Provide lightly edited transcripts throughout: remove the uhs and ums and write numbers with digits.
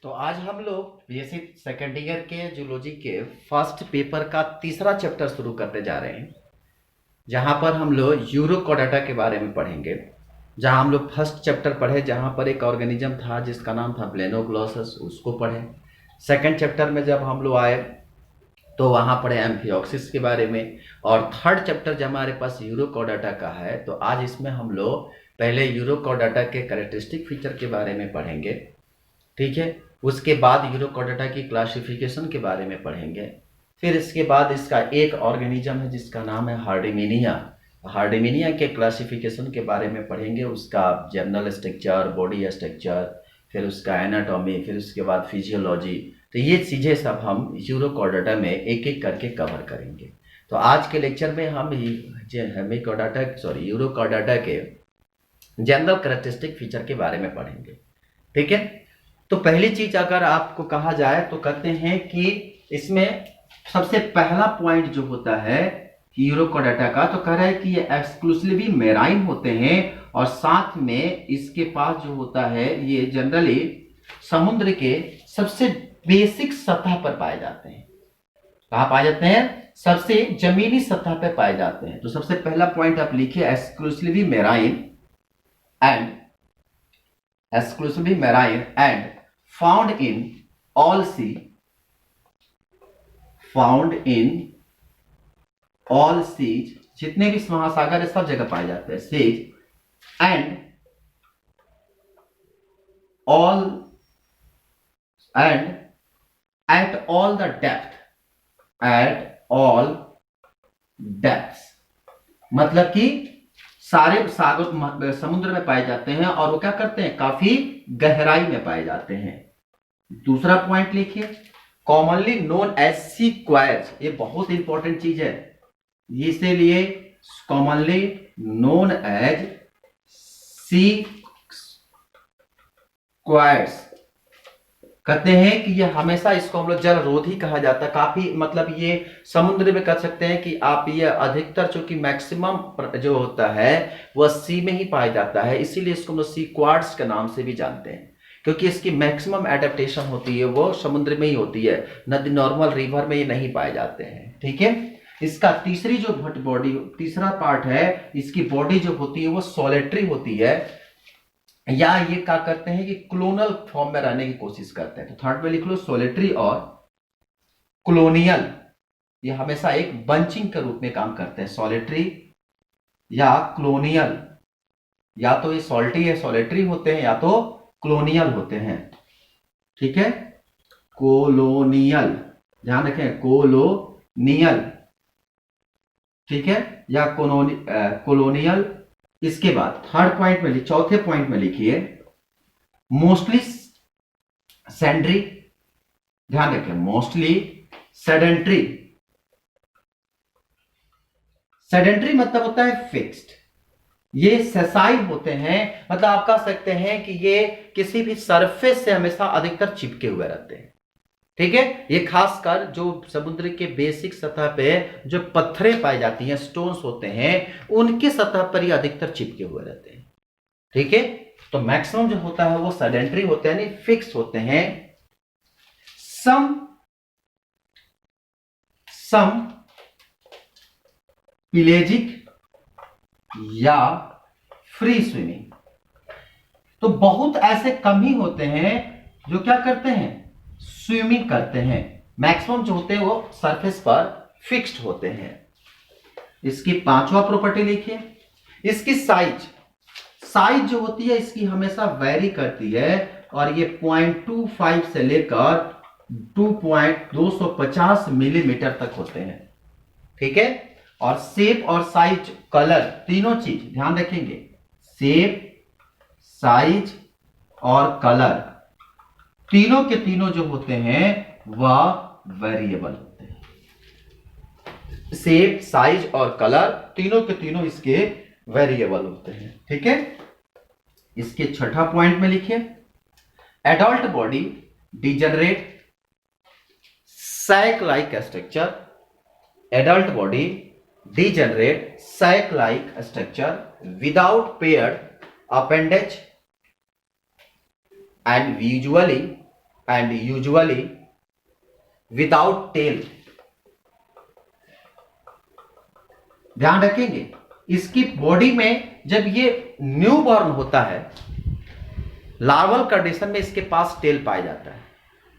तो आज हम लोग बीएससी सेकेंड ईयर के जूलॉजी के फर्स्ट पेपर का तीसरा चैप्टर शुरू करते जा रहे हैं, जहां पर हम लोग यूरोकोडाटा के बारे में पढ़ेंगे। जहां हम लोग फर्स्ट चैप्टर पढ़े, जहां पर एक ऑर्गेनिज्म था जिसका नाम था ब्लेनोग्लोसस, उसको पढ़े। सेकेंड चैप्टर में जब हम लोग आए तो वहां पढ़े एम्फिओक्सिस के बारे में, और थर्ड चैप्टर जो हमारे पास यूरोकोडाटा का है, तो आज इसमें हम लोग पहले यूरोकोडाटा के कैरेक्टरिस्टिक फीचर के बारे में पढ़ेंगे। ठीक है, उसके बाद यूरोकोडाटा की क्लासिफिकेशन के बारे में पढ़ेंगे। फिर इसके बाद इसका एक ऑर्गेनिज्म है जिसका नाम है हार्डिमिनिया। हार्डिमिनिया के क्लासिफिकेशन के बारे में पढ़ेंगे, उसका जनरल स्ट्रक्चर, बॉडी स्ट्रक्चर, फिर उसका एनाटॉमी, फिर उसके बाद फिजियोलॉजी। तो ये चीज़ें सब हम यूरोकोडाटा में एक एक करके कवर करेंगे। तो आज के लेक्चर में हम यूरोकोडाटा के जनरल कैरेक्टरिस्टिक फीचर के बारे में पढ़ेंगे। ठीक है, तो पहली चीज अगर आपको कहा जाए तो कहते हैं कि इसमें सबसे पहला पॉइंट जो होता है यूरोकोडाटा का, तो कह रहा है कि ये एक्सक्लूसिवली मेराइन होते हैं, और साथ में इसके पास जो होता है ये जनरली समुद्र के सबसे बेसिक सतह पर पाए जाते हैं। कहां पाए जाते हैं? सबसे जमीनी सतह पर पाए जाते हैं। तो सबसे पहला पॉइंट आप लिखिए, exclusively marine and found in all seas, जितने भी महासागर है सब जगह पाए जाते हैं। seas and at all depths, मतलब कि सारे सागर समुद्र में पाए जाते हैं, और वो क्या करते हैं? काफी गहराई में पाए जाते हैं। दूसरा पॉइंट लिखिए, कॉमनली नोन एज सी क्वायर्स। ये बहुत इंपॉर्टेंट चीज है, इसीलिए कॉमनली नोन एज सी क्वायर्स कहते हैं कि ये हमेशा, इसको हम लोग जल रोधी कहा जाता है। काफी मतलब ये समुद्र में कह सकते हैं कि आप ये अधिकतर, चूंकि मैक्सिमम जो होता है वह सी में ही पाया जाता है, इसीलिए इसको हम लोग सी क्वार्ट्स के नाम से भी जानते हैं, क्योंकि इसकी मैक्सिमम एडेप्टेशन होती है वो समुद्र में ही होती है। नदी, नॉर्मल रिवर में ये नहीं पाए जाते हैं। ठीक है, इसका तीसरा पार्ट है, इसकी बॉडी जो होती है वो सॉलिटरी होती है, या ये क्या करते हैं कि क्लोनल फॉर्म में रहने की कोशिश करते हैं। तो थर्ड में लिख लो, सोलिटरी और क्लोनियल। ये हमेशा एक बंचिंग के रूप में काम करते हैं, सोलिटरी या क्लोनियल। या तो ये सोलिटरी होते हैं या तो क्लोनियल होते हैं। ठीक है, कोलोनियल, ध्यान रखें, कोलोनियल। ठीक है, या कोलोनियल। इसके बाद थर्ड पॉइंट में, चौथे पॉइंट में लिखिए, मोस्टली सेंड्री। ध्यान रखें, मोस्टली सेडेंट्री। सेडेंट्री मतलब होता है फिक्स्ड। ये सेसाइल होते हैं, मतलब आप कह सकते हैं कि ये किसी भी सरफेस से हमेशा अधिकतर चिपके हुए रहते हैं। ठीक है, ये खासकर जो समुद्र के बेसिक सतह पे जो पत्थरें पाई जाती हैं, स्टोन्स होते हैं, उनके सतह पर ये अधिकतर चिपके हुए रहते हैं। ठीक है, तो मैक्सिमम जो होता है वो सेडेंट्री होते हैं, यानी फिक्स होते हैं। सम पिलेजिक या फ्री स्विमिंग। तो बहुत ऐसे कम ही होते हैं जो क्या करते हैं? स्विमिंग करते हैं। मैक्सिमम जो होते हैं वो सरफेस पर फिक्स्ड होते हैं। इसकी पांचवा प्रॉपर्टी लिखिए, इसकी साइज जो होती है इसकी हमेशा वेरी करती है, और ये 0.25 से लेकर 250 मिलीमीटर तक होते हैं। ठीक है, और शेप और साइज, कलर, तीनों चीज ध्यान रखेंगे। शेप, साइज और कलर, तीनों के तीनों जो होते हैं वह वेरिएबल होते हैं। शेप, साइज और कलर, तीनों के तीनों इसके वेरिएबल होते हैं। ठीक है, इसके छठा पॉइंट में लिखिए, adult body degenerate sac like structure. Adult body degenerate sac-like structure without paired appendage and usually and usually without tail। ध्यान रखेंगे, इसकी बॉडी में जब ये न्यू बॉर्न होता है, लार्वल कंडीशन में इसके पास टेल पाया जाता है,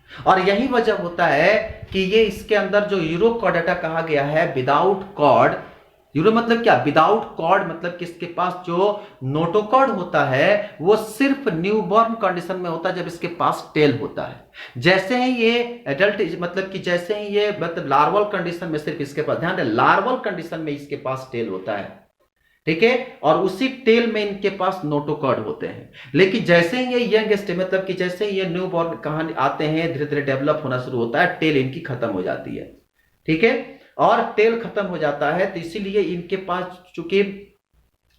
और यही वजह होता है कि ये इसके अंदर जो यूरोकॉर्डेटा कहा गया है विदाउट कॉर्ड। यूरो मतलब क्या? विदाउट कॉर्ड मतलब कि इसके पास जो नोटोकॉर्ड होता है वो सिर्फ न्यूबॉर्न कंडीशन में होता है, जब इसके पास टेल होता है। जैसे ही ये एडल्ट मतलब कि जैसे ही ये मतलब लार्वल कंडीशन में सिर्फ इसके पास, ध्यान दें, लार्वल कंडीशन में इसके पास टेल होता है, ठीक है, और उसी टेल में इनके पास नोटोकॉर्ड होते हैं। लेकिन जैसे ही ये यंग स्टेज मतलब कि जैसे ही ये न्यू बॉर्न कहानी आते हैं, धीरे धीरे डेवलप होना शुरू होता है, टेल इनकी खत्म हो जाती है, ठीक है, और टेल खत्म हो जाता है तो इसीलिए इनके पास चूंकि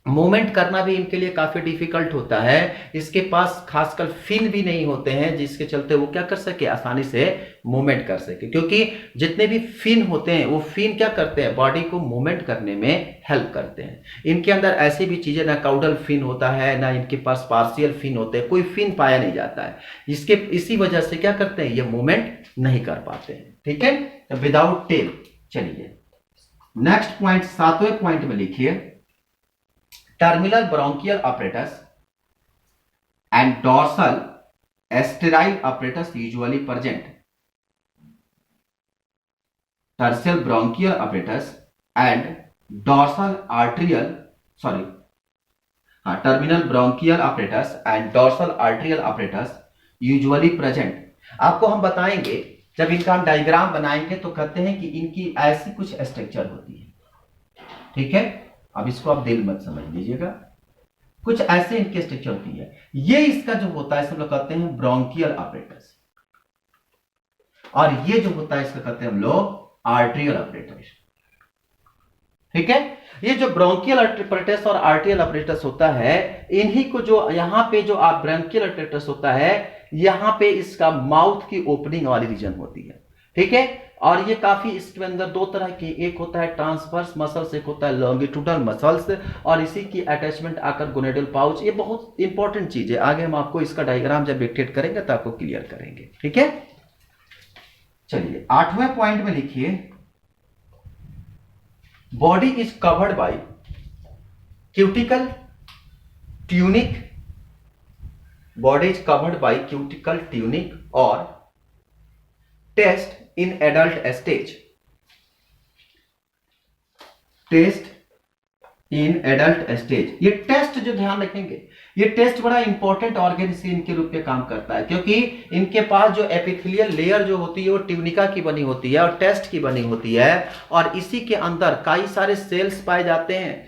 मूवमेंट करना भी इनके लिए काफी डिफिकल्ट होता है। इसके पास खासकर फिन भी नहीं होते हैं जिसके चलते वो क्या कर सके, आसानी से मूवमेंट कर सके, क्योंकि जितने भी फिन होते हैं वो फिन क्या करते हैं, बॉडी को मूवमेंट करने में हेल्प करते हैं। इनके अंदर ऐसी भी चीजें, ना काउडल फिन होता है, ना इनके पास पार्शियल फिन होते हैं, कोई फिन पाया नहीं जाता है। इसी वजह से क्या करते हैं, ये मूवमेंट नहीं कर पाते हैं, ठीक है, विदाउट टेल। चलिए नेक्स्ट पॉइंट, 7वें पॉइंट में लिखिए, terminal bronchial apparatus and dorsal sterile apparatus usually present। Tertial bronchial apparatus and dorsal arterial terminal bronchial apparatus and dorsal arterial apparatus usually present। आपको हम बताएंगे, जब इनका हम डायग्राम बनाएंगे तो कहते हैं कि इनकी ऐसी कुछ स्ट्रक्चर होती है, ठीक है, अब इसको आप दिल मत समझ लीजिएगा, कुछ ऐसे इनके स्ट्रक्चर होती है। ये इसका जो होता है हम लोग कहते हैं ब्रोंकियल apparatus, और ये जो होता है इसका कहते हैं हम लोग आर्ट्रियल apparatus, ठीक है। ये जो ब्रोंकियल apparatus और आर्ट्रियल apparatus होता है, इन्हीं को जो यहां पे जो आप ब्रोंकियल apparatus होता है, यहां पे इसका माउथ की ओपनिंग वाली रीजन होती है, ठीक है, और ये काफी इसके अंदर दो तरह की, एक होता है ट्रांसवर्स मसल्स, एक होता है लॉन्गिट्यूडल मसल्स, और इसी की अटैचमेंट आकर गोनेडल पाउच। ये बहुत इंपॉर्टेंट चीज है, आगे हम आपको इसका डायग्राम जब डिक्टेट करेंगे तो आपको क्लियर करेंगे, ठीक है। चलिए 8वें पॉइंट में लिखिए, body is covered by cuticle tunic. Body is covered by cuticle tunic और test in adult stage. Test in adult stage, ये टेस्ट जो ध्यान रखेंगे, ये टेस्ट बड़ा इंपॉर्टेंट ऑर्गन के रूप में काम करता है, क्योंकि इनके पास जो एपिथेलियल लेयर जो होती है वो ट्यूनिका की बनी होती है और टेस्ट की बनी होती है, और इसी के अंदर कई सारे सेल्स पाए जाते हैं।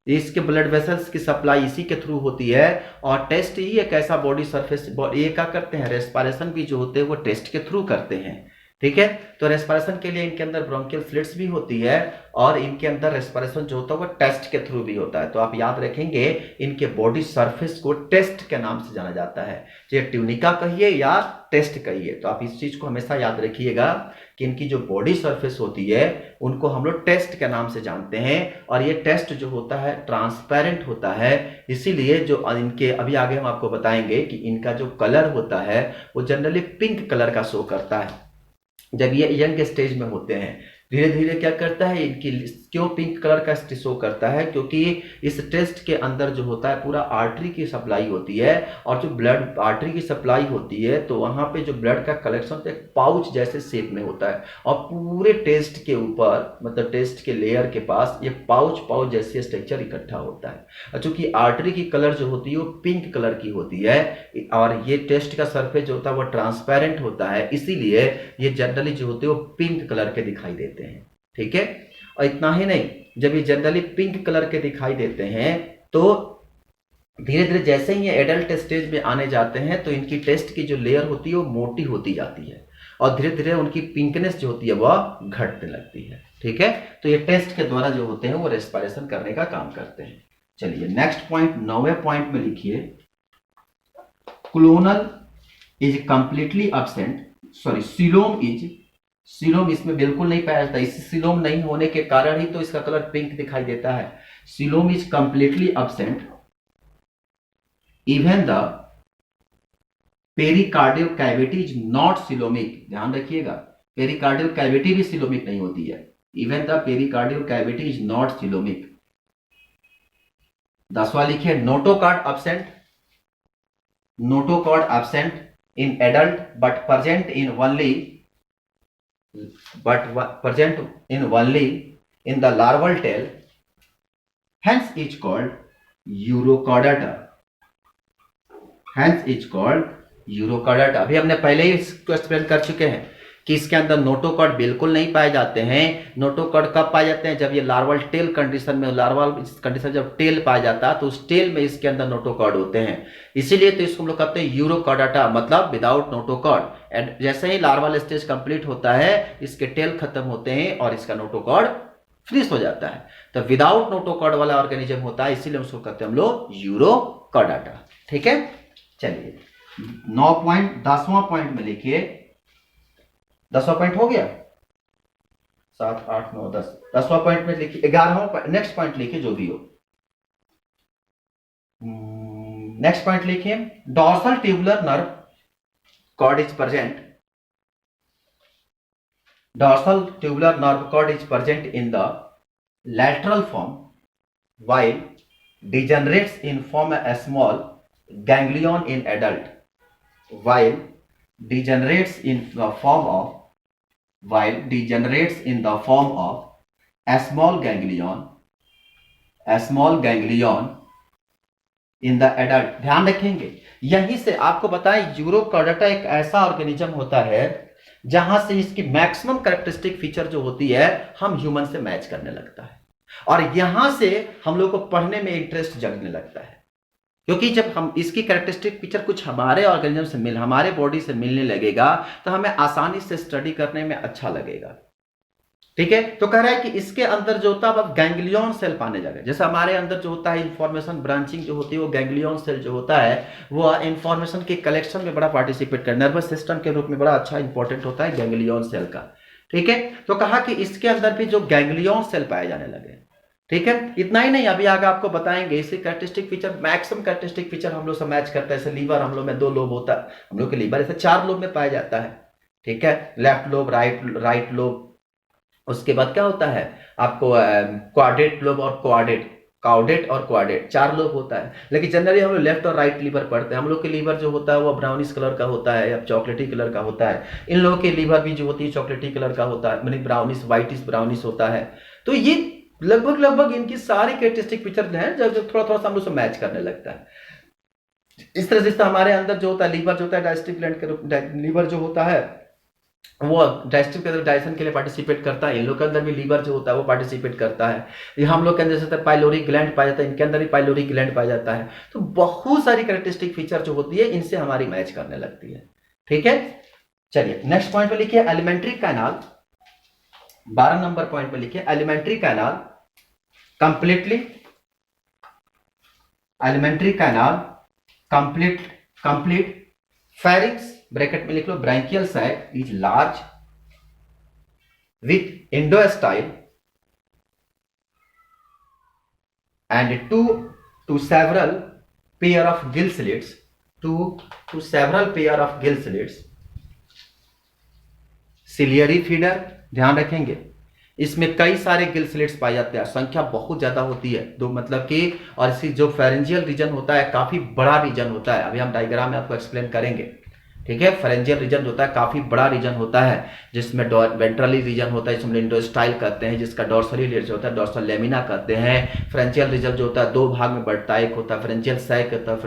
इसके ब्लड वेसल्स की सप्लाई इसी के थ्रू होती है, और टेस्ट ही एक ऐसा बॉडी सरफेस, ये क्या करते हैं, रेस्पिरेशन भी जो होते हैं वो टेस्ट के थ्रू करते हैं, ठीक है। तो रेस्पिरेशन के लिए इनके अंदर ब्रोंकियल फ्लूइड्स भी होती है, और इनके अंदर रेस्पिरेशन जो होता है वो टेस्ट के थ्रू भी होता है। तो आप याद रखेंगे, इनके बॉडी सरफेस को टेस्ट के नाम से जाना जाता है, चाहे ट्यूनिका कहिए या टेस्ट कहिए। तो आप इस चीज को हमेशा याद रखिएगा कि इनकी जो बॉडी सरफेस होती है उनको हम लोग टेस्ट के नाम से जानते हैं, और ये टेस्ट जो होता है ट्रांसपेरेंट होता है। इसीलिए जो इनके अभी आगे हम आपको बताएंगे कि इनका जो कलर होता है वो जनरली पिंक कलर का शो करता है जब ये यंग स्टेज में होते हैं। धीरे धीरे क्या करता है, इनकी क्यों पिंक कलर का शो करता है, क्योंकि इस टेस्ट के अंदर जो होता है पूरा आर्टरी की सप्लाई होती है, और जो ब्लड आर्टरी की सप्लाई होती है तो वहां पे जो ब्लड का कलेक्शन एक पाउच जैसे शेप में होता है, और पूरे टेस्ट के ऊपर मतलब टेस्ट के लेयर के पास ये पाउच जैसे स्ट्रक्चर इकट्ठा होता है। चूंकि आर्टरी की कलर जो होती है वो पिंक कलर की होती है, और ये टेस्ट का सरफेस जो होता है वो ट्रांसपेरेंट होता है, इसीलिए ये जनरली जो होते हैं वो पिंक कलर के दिखाई देते हैं, ठीक है। और इतना ही नहीं, जब ये जनरली पिंक कलर के दिखाई देते हैं तो धीरे धीरे जैसे ही ये एडल्ट स्टेज में आने जाते हैं तो इनकी टेस्ट की जो लेयर होती है वो मोटी होती जाती है, और धीरे धीरे उनकी पिंकनेस जो होती है वह घटने लगती है, ठीक है। तो ये टेस्ट के द्वारा जो होते हैं वो रेस्पिरेशन करने का काम करते हैं। चलिए नेक्स्ट पॉइंट, 9वें पॉइंट में लिखिए, clonal is completely absent, coelom इसमें बिल्कुल नहीं पाया जाता। इस सीलोम नहीं होने के कारण ही तो इसका कलर पिंक दिखाई देता है। Coelom is completely absent, even the pericardial cavity is not coelomic, ध्यान रखिएगा, पेरिकार्डियल कैविटी भी सिलोमिक नहीं होती है, even the pericardial cavity is not coelomic. 10वां लिखिए notochord absent, notochord absent in adult but present in only in the larval tail, hence is called urochordata, hence is called urochordata। अभी हमने पहले ही इसको एक्सप्लेन कर चुके हैं कि इसके अंदर नोटोकॉर्ड बिल्कुल नहीं पाए जाते हैं। नोटोकॉर्ड कब पाए जाते हैं? जब ये लार्वल टेल कंडीशन में, लार्वल कंडीशन जब टेल पाया जाता है तो उस टेल में इसके अंदर नोटोकॉर्ड होते हैं, इसीलिए तो इसको हम लोग कहते हैं यूरोकॉर्डाटा, मतलब विदाउट नोटोकॉर्ड। एंड जैसे ही लार्वल स्टेज कंप्लीट होता है इसके टेल खत्म होते हैं और इसका नोटोकॉर्ड फिनिश हो जाता है, तो विदाउट नोटोकॉर्ड वाला ऑर्गेनिज्म होता है, इसीलिए उसको कहते हैं हम लोग यूरोकॉर्डाटा। ठीक है, चलिए 9 पॉइंट 10वां पॉइंट में लिखिए, 10वां पॉइंट हो गया, 7 8 9 10, 10वां पॉइंट में लिखिए, 11वां नेक्स्ट पॉइंट लिखिए जो भी हो। नेक्स्ट पॉइंट लिखिए dorsal tubular nerve cord is present, dorsal tubular nerve cord is present in the lateral form while degenerates in form a small ganglion in adult, while degenerates in the form of a small ganglion in the adult। ध्यान रखेंगे, यहीं से आपको बताएं यूरोकॉर्डाटा एक ऐसा organism होता है जहां से इसकी मैक्सिमम कैरेक्टरिस्टिक फीचर जो होती है हम ह्यूमन से मैच करने लगता है, और यहां से हम लोग को पढ़ने में इंटरेस्ट जगने लगता है, क्योंकि जब हम इसकी कैरेक्टरिस्टिक फीचर कुछ हमारे ऑर्गेनिज्म से हमारे बॉडी से मिलने लगेगा तो हमें आसानी से स्टडी करने में अच्छा लगेगा। ठीक है, तो कह रहा है कि इसके अंदर जो होता है अब गैंग्लियन सेल पाने जाएगा, जैसे हमारे अंदर जो होता है इंफॉर्मेशन ब्रांचिंग जो होती है, वो गैंग्लियन सेल जो होता है वो इंफॉर्मेशन के कलेक्शन में बड़ा पार्टिसिपेट कर, नर्वस सिस्टम के रूप में बड़ा अच्छा इंपॉर्टेंट होता है गैंग्लियन सेल का। ठीक है, तो कहा कि इसके अंदर भी जो गैंग्लियन सेल पाए जाने लगे। ठीक है, इतना ही नहीं, अभी आगे आपको बताएंगे इसके characteristic feature, maximum characteristic feature हम लोग से मैच करता है। जैसे लीवर हम लोग में 2 लोब होता है, हम लोग के लीवर ऐसे 4 लोब में पाया जाता है। ठीक है, लेफ्ट लोब, राइट लोब, उसके बाद क्या होता है आपको क्वाड्रेट लोब और काउडेट और क्वाड्रेट, 4 लोब होता है। लेकिन जनरली हम लोग लेफ्ट और राइट लीवर पढ़ते हैं। हम लोग के लीवर जो होता है वो ब्राउनिश कलर का होता है या चॉकलेटी कलर का होता है, इन लोगों के लीवर भी जो होती है चॉकलेटी कलर का होता है, मतलब ब्राउनिश व्हाइटिश ब्राउनिश होता है। तो ये लगभग इनकी सारी कैरेक्टरिस्टिक फीचर हैं जब थोड़ा थोड़ा सा हम लोग से मैच करने लगता है। इस तरह से हमारे अंदर जो होता है लीवर जो होता है डाइजेस्टिव ग्लैंड के रूप, लीवर जो होता है वो डाइजेस्टिव के अंदर डाइजेशन के लिए पार्टिसिपेट करता है। इन लोग के अंदर भी लीवर जो होता है वो पार्टिसिपेट करता है। ये हम लोग के अंदर जैसे पाइलोरी ग्लैंड पाया जाता है, इनके अंदर भी पाइलोरी ग्लैंड पाया जाता है। तो बहुत सारी कैरेक्टरिस्टिक फीचर जो होती है इनसे हमारी मैच करने लगती है। ठीक है, चलिए नेक्स्ट पॉइंट पे लिखिए एलिमेंट्री कैनाल, 12 नंबर पॉइंट पे लिखिए alimentary canal complete pharynx, bracket में लिख लो branchial sac is large with endostyle and to several pair of gill slits, to several pair of gill slits, ciliary feeder. ध्यान रखेंगे इसमें कई सारे गिल स्लिट्स पाए जाते हैं, संख्या बहुत ज्यादा होती है, दो मतलब कि, और इसकी जो फेरेंजियल रीजन होता है काफी बड़ा रीजन होता है, अभी हम डायग्राम में आपको एक्सप्लेन करेंगे। ठीक है, फेरेंजियल रीजन होता है काफी बड़ा रीजन होता है, जिसमें वेंट्रली रीजन होता है जिसमें इंडोस्टाइल कहते हैं, जिसका डॉर्सली रीजन होता है डॉर्सल लेमिना कहते हैं। फ्रेंजियल रीजन जो होता है 2 भाग में बढ़ता है, एक होता है फ्रेंजियल सैक होता है,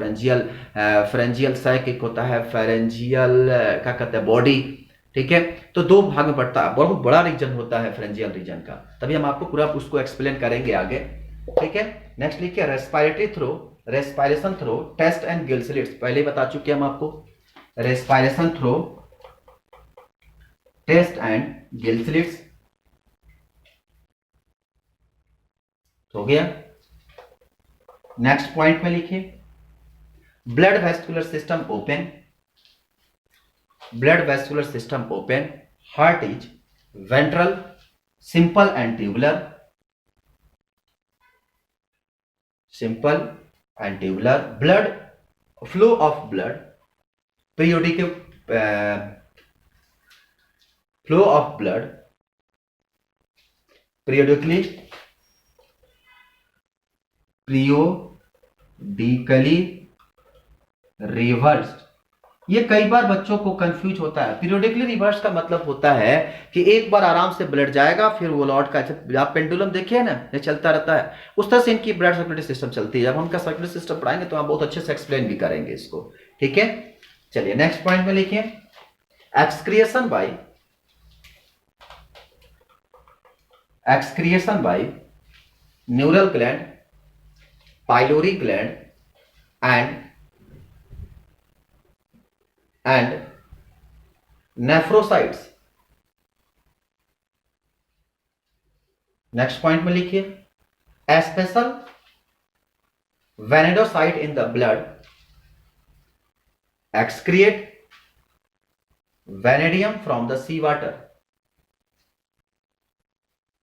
फ्रेंजियल सैक, एक होता है फेरेंजियल क्या कहते हैं बॉडी। ठीक है, तो 2 भाग में बढ़ता है, बहुत बड़ा रीजन होता है फ्रेंजियल रीजन का, तभी हम आपको पूरा उसको एक्सप्लेन करेंगे आगे। ठीक है, नेक्स्ट लिखिए respiration through test and gill slits, पहले बता चुके हम आपको respiration through test and gill slits हो गया। नेक्स्ट पॉइंट में लिखिए blood vascular system open, blood vascular system open, heart is ventral, simple and tubular, blood flow of blood periodic flow of blood periodically reversed. ये कई बार बच्चों को confuse होता है। पीरियोडिकली रिवर्स का मतलब होता है कि एक बार आराम से ब्लड जाएगा फिर वो लौट का, आप पेंडुलम देखिए ना, ये चलता रहता है, उस तरह से इनकी ब्लड सर्कुलेटरी सिस्टम चलती है। जब हम इनका सर्कुलेटरी सिस्टम पढ़ाएंगे तो हम बहुत अच्छे से एक्सप्लेन भी करेंगे इसको, ठीक है। चलिए नेक्स्ट पॉइंट में लिखिए, excretion by neural gland, pyloric gland and nephrocytes. Next point में लिखिए, a special vanadocyte in the blood excrete vanadium from the sea water।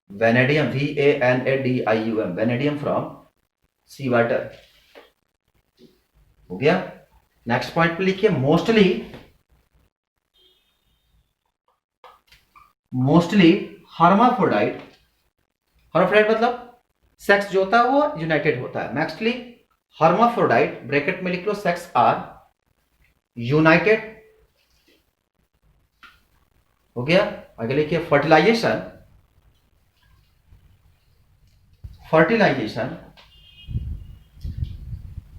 vanadium, vanadium, vanadium from sea water। हो गया। नेक्स्ट पॉइंट पे लिखिए, mostly hermaphrodite. Hermaphrodite मतलब sex जो होता है वो यूनाइटेड होता है। मोस्टली हर्माफ्रोडाइट, ब्रैकेट में लिख लो, सेक्स आर यूनाइटेड। हो गया। आगे लिखिए, fertilisation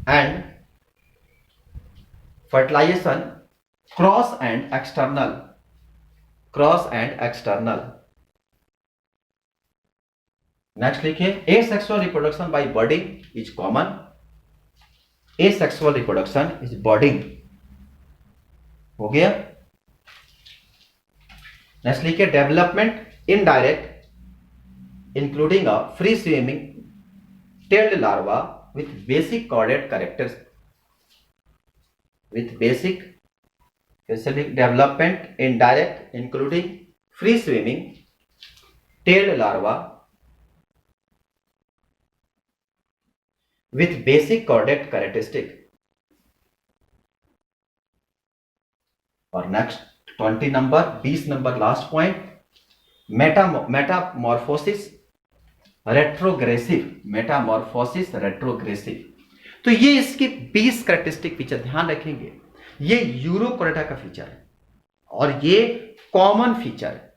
and cross and external. Next लिखिए, asexual reproduction by budding is common. Asexual reproduction is budding. हो गया। नेक्स्ट लिखिए, development indirect including a free swimming tailed larva with basic chordate characters. Development indirect including free swimming tailed larva with basic chordate characteristic। और next 20 number 20 number last point, metamorphosis retrogressive. तो ये इसके 20 characteristic feature ध्यान रखेंगे। ये यूरोकोर्डेटा का feature है और ये कॉमन फीचर है।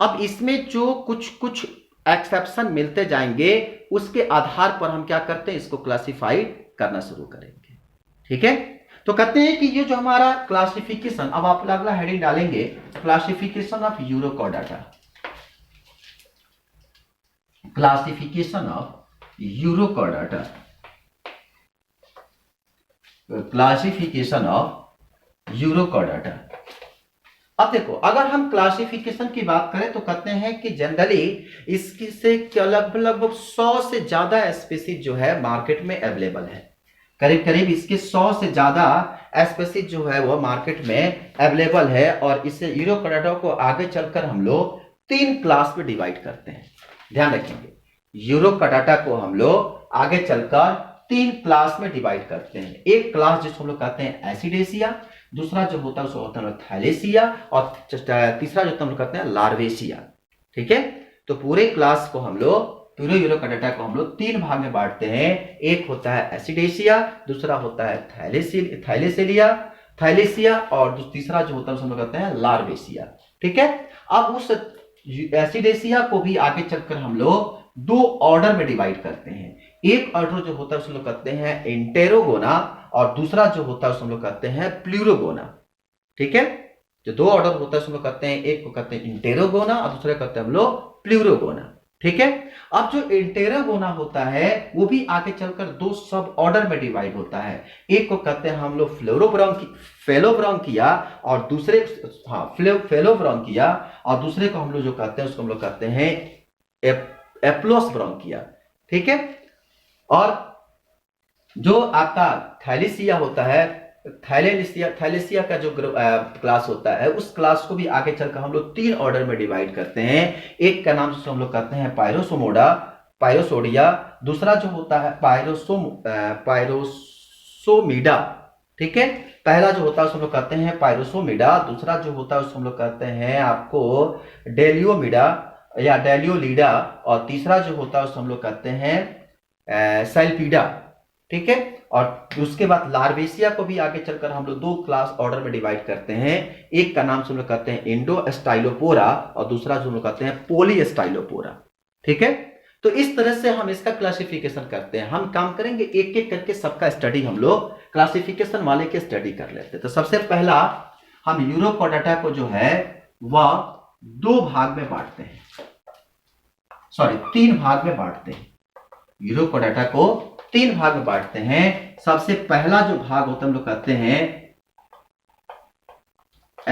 अब इसमें जो कुछ एक्सेप्शन मिलते जाएंगे उसके आधार पर हम क्या करते हैं, इसको क्लासिफाई करना शुरू करेंगे, ठीक है। तो कहते हैं कि ये जो हमारा क्लासिफिकेशन, अब आप अगला हेडिंग डालेंगे, classification of urochordata. Classification of urochordata, classification of urochordata. अब देखो, अगर हम क्लासिफिकेशन की बात करें तो कहते हैं कि जनरली इसकी से लगभग 100 से ज्यादा स्पीसीज जो है मार्केट में अवेलेबल है। करीब इसके 100 से ज्यादा स्पीसीज जो है वो मार्केट में अवेलेबल है। और इसे यूरोकोर्डेटा को आगे चलकर हम लोग 3 क्लास में डिवाइड करते हैं। ध्यान रखेंगे, यूरोकोर्डेटा को हम लोग आगे चलकर 3 क्लास में डिवाइड करते हैं। एक क्लास जिसको हम लोग कहते हैं एसिडेसिया, दूसरा जो होता है उसको होता है थैलेसिया, और तीसरा जो हम लोग कहते हैं लार्वेसिया, ठीक है। तो पूरे क्लास को हम लोग, पूरे यूरोकोर्डेटा को हम लोग 3 भाग में बांटते हैं। एक होता है एसिडेसिया, दूसरा होता है थैलेसिया, और तीसरा जो होता है उसको हम लोग कहते हैं लार्वेसिया, ठीक है। अब उस एसिडेसिया को भी आगे चलकर हम लोग 2 ऑर्डर में डिवाइड करते हैं। एक ऑर्डर जो होता है उसको लोग कहते हैं इंटेरोगोना, और दूसरा जो होता है उसको हम लोग कहते हैं प्लूरोगोना, ठीक है। जो 2 ऑर्डर होता है उसको लोग कहते हैं, एक को कहते हैं इंटेरोगोना और दूसरे कहते हैं हम लोग प्लूरोगोना, ठीक है। अब जो इंटेरोगोना होता है वो भी आगे चलकर 2 सब ऑर्डर में डिवाइड होता है। एक को कहते हैं हम लोग फेलोब्रोंकिया और दूसरे फेलोब्रोंकिया, और दूसरे को हम लोग जो कहते हैं उसको हम लोग कहते हैं एप्लोसब्रोंकिया, ठीक है। और जो आपका थैलेसिया होता है, थैलेसिया का जो क्लास होता है, उस क्लास को भी आगे चलकर हम लोग 3 ऑर्डर में डिवाइड करते हैं। एक का नाम जिसको हम लोग कहते हैं पायरोसोडिया, दूसरा जो होता है पायरोसोमीडा, ठीक है। पहला जो होता है उसको हम लोग कहते हैं पायरोसोमिडा, दूसरा जो होता है उसको हम लोग कहते हैं आपको डेलियोमिडा या डेलियोलीडा, और तीसरा जो होता है उसको हम लोग कहते हैं सैल्पीडा। ठीक है, और उसके बाद लार्वेसिया को भी आगे चलकर हम लोग दो क्लास ऑर्डर में डिवाइड करते हैं। एक का नाम हम लोग कहते हैं इंडोस्टाइलोपोरा और दूसरा जो हम लोग कहते हैं पोलीस्टाइलोपोरा। ठीक है, तो इस तरह से हम इसका क्लासिफिकेशन करते हैं। हम काम करेंगे एक एक करके सबका स्टडी हम लोग क्लासिफिकेशन वाले के स्टडी कर लेते हैं। तो सबसे पहला हम यूरोकोडाटा को जो है वह दो भाग में बांटते हैं, सॉरी तीन भाग में बांटते हैं। यूरोकोडाटा को तीन भाग में बांटते हैं। सबसे पहला जो भाग होता है हम लोग कहते हैं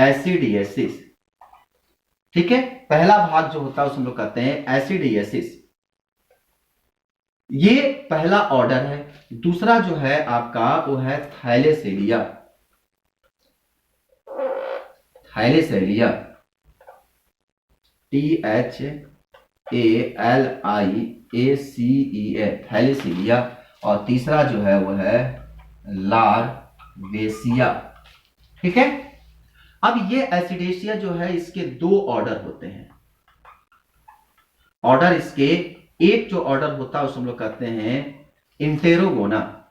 एसिडिएसिस। ठीक है, पहला भाग जो होता है उसे हम लोग कहते हैं एसिडिएसिस, ये पहला ऑर्डर है। दूसरा जो है आपका वो है थैलेसेलिया। थैलेसेलिया THALIACEA थैलेसेलिया, और तीसरा जो है वो है लार्वेसिया। ठीक है, अब ये एसिडेशिया जो है इसके दो ऑर्डर होते हैं। ऑर्डर इसके एक जो ऑर्डर होता है उसे हम लोग कहते हैं इंटेरोगोना।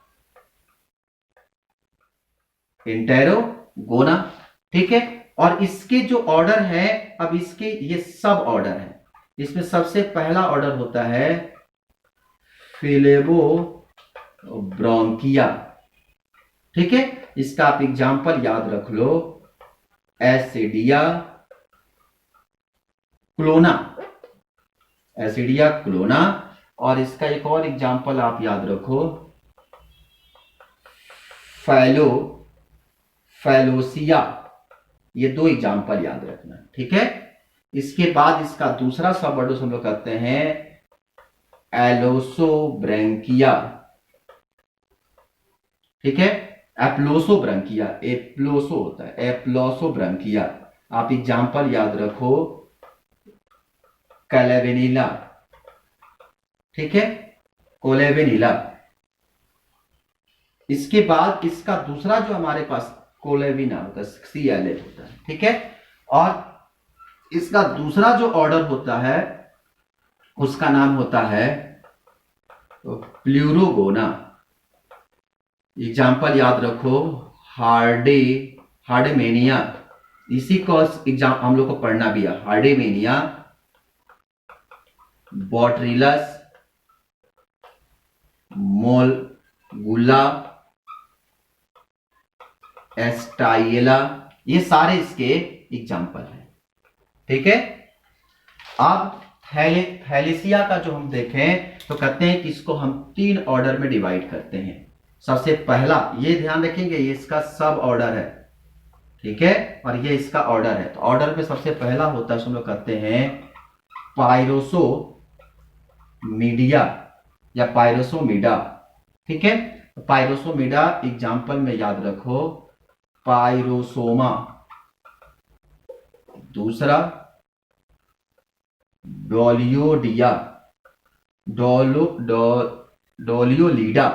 इंटेरोगोना, ठीक है, और इसके जो ऑर्डर है, अब इसके ये सब ऑर्डर है। इसमें सबसे पहला ऑर्डर होता है फिलेबोब्रांकिया। ठीक है, इसका आप एग्जाम्पल याद रख लो, एसिडिया क्लोना, एसिडिया क्लोना, और इसका एक और एग्जाम्पल आप याद रखो फैलोसिया। ये दो एग्जाम्पल याद रखना। ठीक है, इसके बाद इसका दूसरा सब ऑर्डर हम लोग कहते हैं एलोसोब्रैंकिया। ठीक है, एप्लोसोब्रैंकिया, एप्लोसो होता है, एप्लोसोब्रैंकिया। आप एग्जाम्पल याद रखो कैलेवेनिला। ठीक है, कोलेवेनिला। इसके बाद इसका दूसरा जो हमारे पास कोलेविना होता है, CLA होता है। ठीक है, और इसका दूसरा जो ऑर्डर होता है उसका नाम होता है प्लूरोगोना। एग्जाम्पल याद रखो हार्डेमेनिया। इसी को एग्जाम हम लोग को पढ़ना भी है, हार्डेमेनिया, बॉट्रिलस, मोलगुला, एस्टाइला, ये सारे इसके एग्जाम्पल हैं। ठीक है, अब थैलेसिया का जो हम देखें तो कहते हैं कि इसको हम तीन ऑर्डर में डिवाइड करते हैं। सबसे पहला, ये ध्यान रखेंगे, ये इसका सब ऑर्डर है। ठीक है, और ये इसका ऑर्डर है। तो ऑर्डर में सबसे पहला होता है हम लोग कहते हैं पायरोसोमीडिया या पायरोसोमीडा। ठीक है, पायरोसोमीडा एग्जाम्पल में याद रखो पायरोसोमा। दूसरा डोलियोडिया, डोलियोलीडा,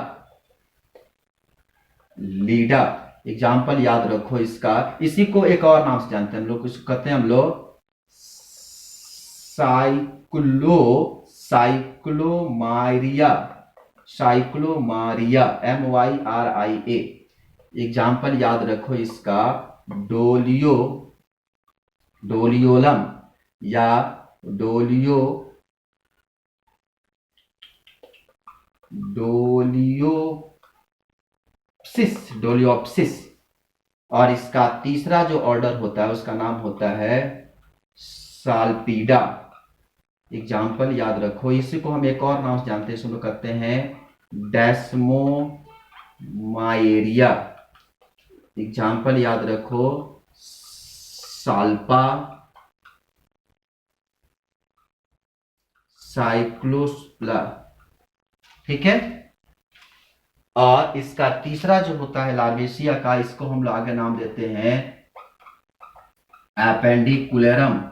लीडा। एग्जाम्पल याद रखो इसका। इसी को एक और नाम से जानते हैं हम लोग, इसको कहते हैं हम लोग साइक्लोमायरिया, साइक्लोमारिया, MYRIA। एग्जाम्पल याद रखो इसका डोलियोलम या डोलियोप्सिस। और इसका तीसरा जो ऑर्डर होता है उसका नाम होता है साल्पीडा। एग्जाम्पल याद रखो, इसी को हम एक और नाम से जानते हैं, इसको कहते हैं डेस्मोमायरिया। एग्जाम्पल याद रखो साल्पा, साइक्लोस्प्ला। ठीक है, और इसका तीसरा जो होता है लार्वेसिया का, इसको हम लोग आगे नाम देते हैं एपेंडिकुलरम।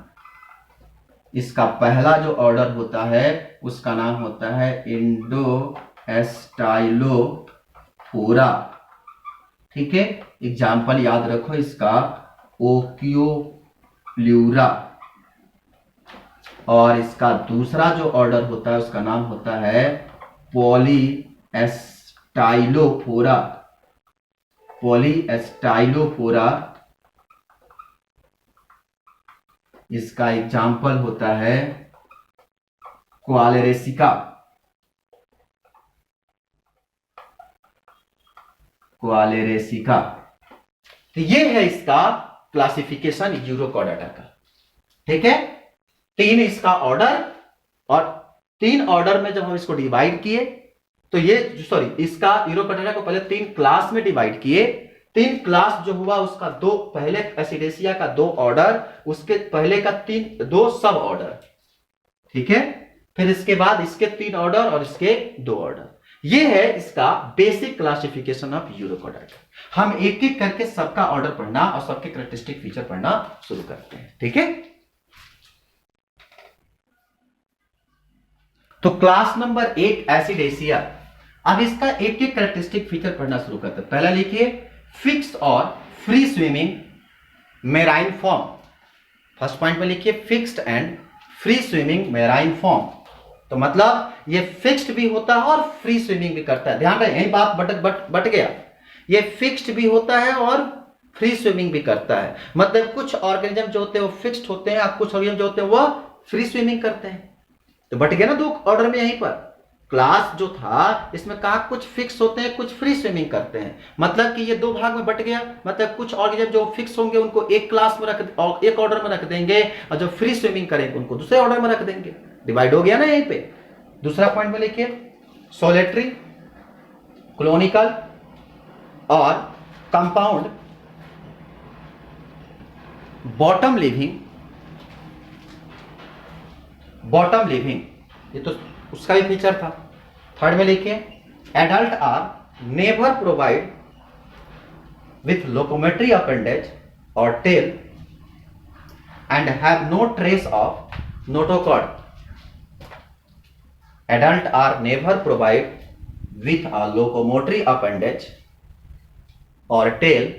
इसका पहला जो ऑर्डर होता है उसका नाम होता है इंडोएस्टाइलोफोरा। ठीक है, एग्जाम्पल याद रखो इसका, ओक्योल्यूरा। और इसका दूसरा जो ऑर्डर होता है उसका नाम होता है पॉलीएस्टाइलोफोरा। पॉलीएस्टाइलोफोरा, इसका एग्जाम्पल होता है क्वालेरेसिका। क्वालेरेसिका। तो ये है इसका क्लासिफिकेशन यूरोकॉर्डाटा का। ठीक है, तीन इसका ऑर्डर, और तीन ऑर्डर में जब हम इसको डिवाइड किए तो ये इसका यूरोकॉर्डाटा को पहले तीन क्लास में डिवाइड किए। तीन क्लास जो हुआ उसका दो, पहले एसिडेसिया का दो ऑर्डर, उसके पहले का दो सब ऑर्डर। ठीक है, फिर इसके बाद इसके तीन ऑर्डर और इसके दो ऑर्डर। ये है इसका बेसिक क्लासिफिकेशन ऑफ यूरोकॉर्डाटा। हम एक एक करके सबका ऑर्डर पढ़ना और सबके कैरेक्टरिस्टिक फीचर पढ़ना शुरू करते हैं। ठीक है, तो क्लास नंबर 1 एसिडेसिया। अब इसका एक एक कैरेक्टरिस्टिक फीचर पढ़ना शुरू करते हैं। पहला लिखिए, फिक्स और free swimming marine form. First point में लिखिए fixed and free swimming marine form. तो मतलब ये फिक्स्ड भी होता है और फ्री स्विमिंग भी करता है। ध्यान रहे, यही बात बट गया। ये फिक्स्ड भी होता है और फ्री स्विमिंग भी करता है। मतलब कुछ ऑर्गेनिज्म जो होते हैं वो फिक्स्ड होते हैं, और कुछ ऑर्गेनिज्म जो होते हैं वो फ्री स्विमिंग करते हैं। तो बट गया ना दो ऑर्डर में। यहीं पर क्लास जो था इसमें कहा कुछ फिक्स होते हैं, कुछ फ्री स्विमिंग करते हैं। मतलब कि ये दो भाग में बट गया। मतलब कुछ ऑर्गेनिज्म जो फिक्स होंगे उनको एक क्लास में रख, एक ऑर्डर में रख देंगे, और जो फ्री स्विमिंग करेंगे उनको दूसरे ऑर्डर में रख देंगे। डिवाइड हो गया ना यहीं पे। दूसरा पॉइंट में लिखिए, सोलेटरी, क्लोनिकल और कंपाउंड बॉटम लिविंग, ये तो उसका भी फीचर था। थर्ड में लिखिए, adult are never provide with locomotory appendage और tail and have no trace of notochord. Adult are never provided with a locomotory appendage or tail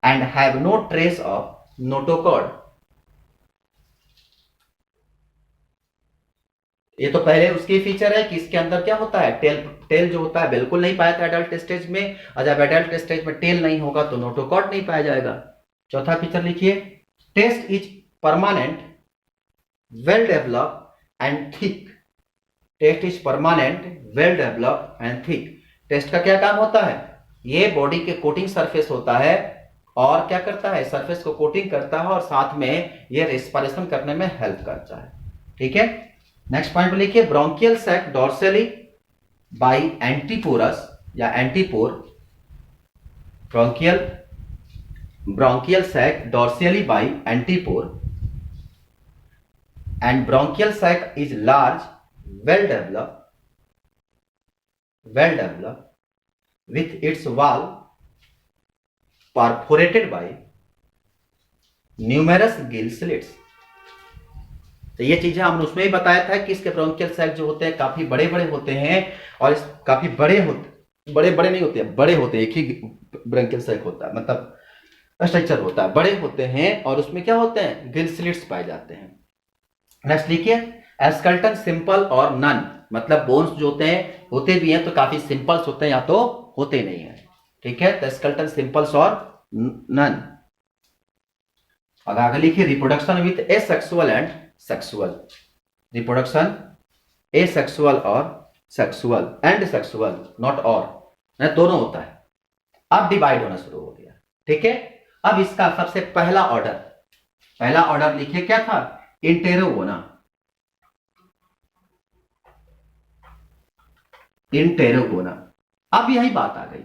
and have no trace of notochord. ये तो पहले उसकी feature है कि इसके अंदर क्या होता है, टेल जो होता है बिल्कुल नहीं पाया था एडल्ट स्टेज में, और जब एडल्ट स्टेज में टेल नहीं होगा तो नोटोकॉर्ड नहीं पाया जाएगा। चौथा फीचर लिखिए, test is permanent, well developed and thick. Test is permanent, well developed and thick. Test का क्या काम होता है, ये बॉडी के कोटिंग सरफेस होता है और क्या करता है, सरफेस को कोटिंग करता है और साथ में ये रेस्पिरेशन करने में हेल्प करता है। ठीक है, नेक्स्ट पॉइंट पे लिखिए, bronchial sac dorsally by atriopores या atriopore. Bronchial sac dorsally by atriopore and bronchial sac is large, well developed with its wall perforated by numerous gill slits. तो ये चीजें हमने उसमें ही बताया था कि इसके ब्रोंकियल सैक जो होते हैं काफी बड़े बड़े होते हैं, और इस काफी बड़े नहीं होते हैं, बड़े होते हैं। एक ही ब्रोंकियल सैक होता है, मतलब स्ट्रक्चर होता है, बड़े होते हैं और उसमें क्या होते हैं, गिल स्लिट्स पाए जाते हैं। नेक्स्ट लिखिए, स्केलेटन सिंपल और नन। मतलब बोन्स जो होते भी हैं तो काफी सिंपल्स होते हैं या तो होते नहीं है। ठीक है, तो स्केलेटन सिंपल्स और नन। आगे लिखिए, reproduction with asexual and sexual. Reproduction asexual और सेक्सुअल एंड सेक्सुअल, नॉट और, दोनों होता है। अब डिवाइड होना शुरू हो गया। ठीक है, अब इसका सबसे पहला ऑर्डर लिखिए, क्या था, इंटेरोगोना। अब यही बात आ गई।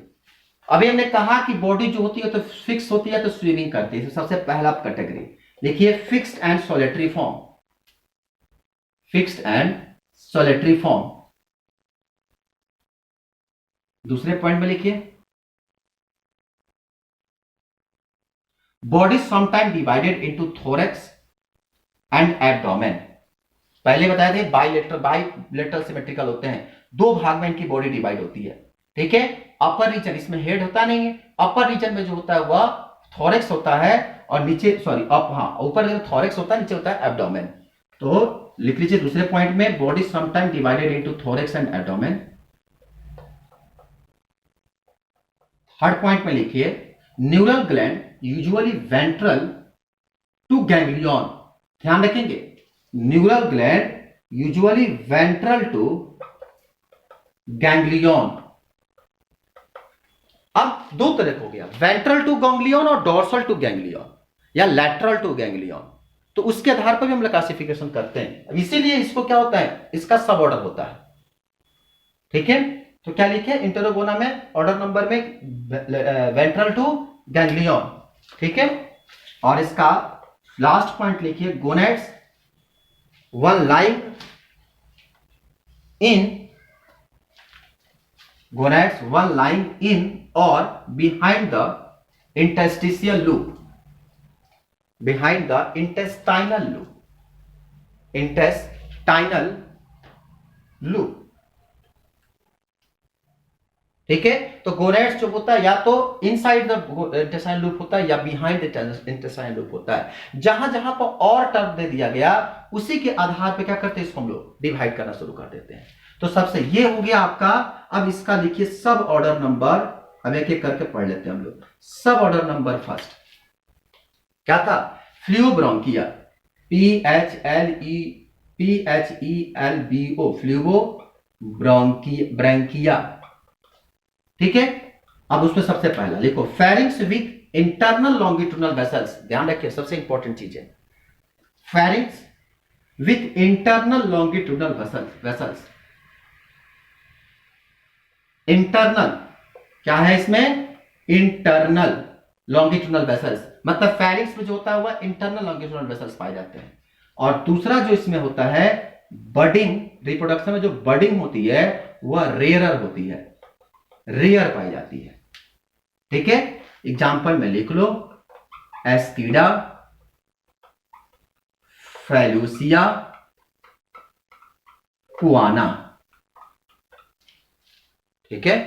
अभी हमने कहा कि बॉडी जो होती है तो फिक्स होती है तो स्विमिंग करती है। तो सबसे पहला कैटेगरी लिखिए, फिक्स्ड एंड सोलेटरी फॉर्म। दूसरे पॉइंट में लिखिए, body sometime divided into thorax and abdomen. पहले बताए थे बाइलेटरल सिमेट्रिकल होते हैं, दो भाग में इनकी बॉडी डिवाइड होती है। ठीक है। अपर रीजन, इसमें हेड होता नहीं है, अपर रीजन में जो होता है वह थोरेक्स होता है, और नीचे सॉरी अप हाँ ऊपर थोरेक्स होता है, नीचे होता है एब्डोमेन। तो लिख लीजिए दूसरे पॉइंट में, body sometime divided into thorax and abdomen. Third point में लिखिए, neural gland usually ventral to ganglion. ध्यान रखेंगे, neural gland usually ventral to ganglion. अब दो तरह हो गया, वेंट्रल टू गैंग्लियन और डोर्सल टू गैंग्लियन या लैटरल टू गैंग्लियन। तो उसके आधार पर भी हम लोग क्लासिफिकेशन करते हैं, इसीलिए इसको क्या होता है, इसका सब ऑर्डर होता है। ठीक है, तो क्या लिखे इंटरोगोना में, ऑर्डर नंबर में वेंट्रल टू गैंग्लियन। ठीक है, और इसका लास्ट पॉइंट लिखिए, gonads one lying in, gonads one lying in or behind the interstitial loop, behind the intestinal loop, intestinal loop। ठीक है, तो गोनेड्स जो होता है या तो इनसाइड द इंटेस्टाइनल लूप होता है या बिहाइंड द इंटेस्टाइनल लूप होता है। जहां जहां पर और टर्म दे दिया गया उसी के आधार पर क्या करते हैं, इसको हम लोग डिवाइड करना शुरू कर देते हैं। तो सबसे ये हो गया आपका। अब इसका लिखिए सब ऑर्डर नंबर, अब एक एक करके पढ़ लेते हैं हम लोग। सब ऑर्डर नंबर फर्स्ट क्या था, फ्लूब्रोंकिया, PHLEPHELBO, फ्लूबो ब्रोंकिया। ठीक है, अब उसमें सबसे पहला लिखो, pharynx with internal longitudinal vessels. ध्यान रखिए, सबसे इंपॉर्टेंट चीज है pharynx with internal longitudinal vessels. Internal क्या है इसमें, इंटरनल लॉन्गिट्यूडनल वेसल्स, मतलब फेरिंग्स में जो होता है वह इंटरनल लॉन्गिट्यूडनल वेसल्स पाए जाते हैं। और दूसरा जो इसमें होता है बडिंग, रिप्रोडक्शन में जो बडिंग होती है वह रेयरर होती है, रेयर पाई जाती है। ठीक है, एग्जांपल में लिख लो, एस्किडा, फेलूसिया, कुआना। ठीक है,